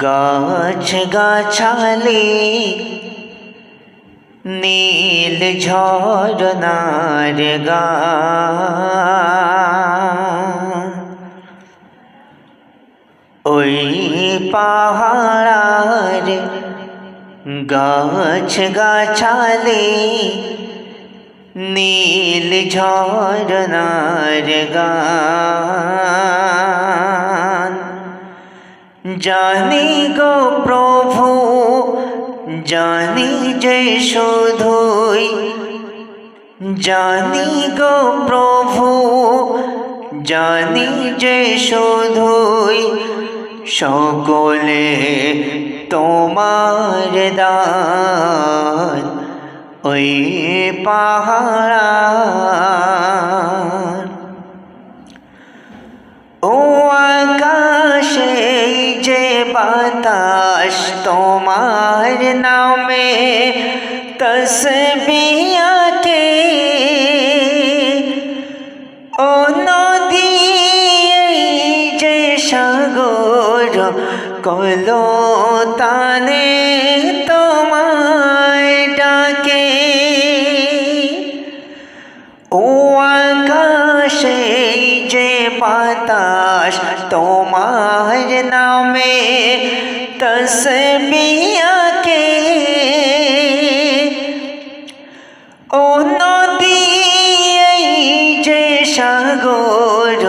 গাছ গাছালি নীল ঝরনার গান, ওই পাহাড়ার গাছ গাছালি নীল ঝরনার গান। জানি গো প্রভু জানি যে শুধুই, জানি গো প্রভু জানি যে শুধুই সকলে তোমার দান। ওই পাহাড় ও আকাশে যে বাতাস তোমার নামে তসবিয়াকে, ও নদী যে সাগর কলতানে তোমায় ডাকে। ও আকাশে যে বাতাস তোমার নামে তসবিয়াকে, ও নদী যে সাগর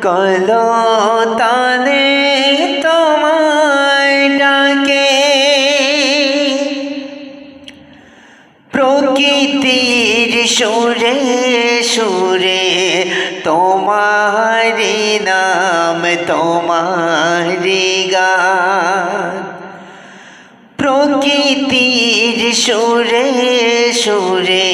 কলতানে তোমায় ডাকে। প্রকৃতির সুরে সুরে তোমারি নাম তোমারি গান। প্রকৃতির সুরে সুরে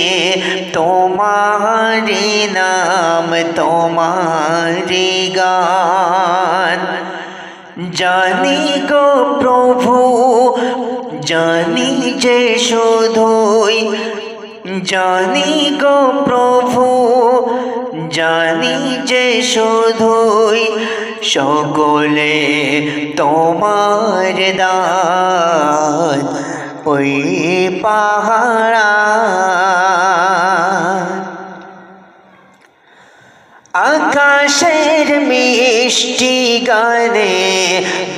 তোমারি নাম তোমারি গান। জানি গো প্রভু জানি যে শুধুই, জানি গো প্রভু জানি যে শুধুই সকলে তোমার দান। ওই পাহাড় আকাশের মিষ্টি গানে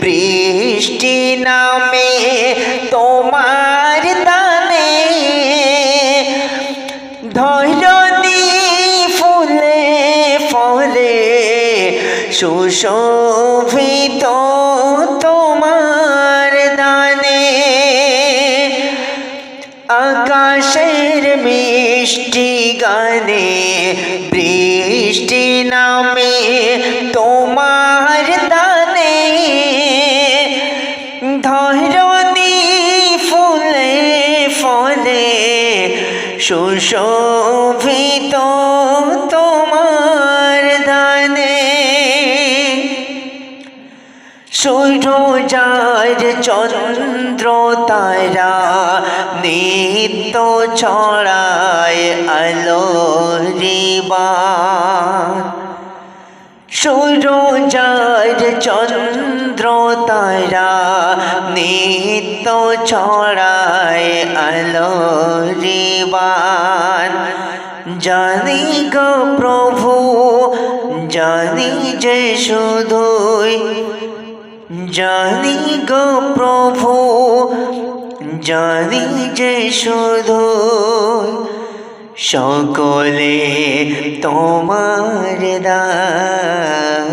বৃষ্টি নামে তোমার দানে, ধরণী ফুলে ফলে সুশোভিত তোমার দানে। আকাশের মিষ্টি গানে বৃষ্টি নামে তোমার দানে, ধরণী ফুলে ফলে সুশোভিত তোমার দানে। সূর্যার চন্দ্র তারা নিত্য ছড়ায় আলোরিবান। সূর্যার চন্দ্র তারা নিত্য ছড়ায় আলোরিবান। জানি গো প্রভু জানি যে শুধুই, জানি গো প্রভু জানি যে শুধুই সকলে তোমার দান।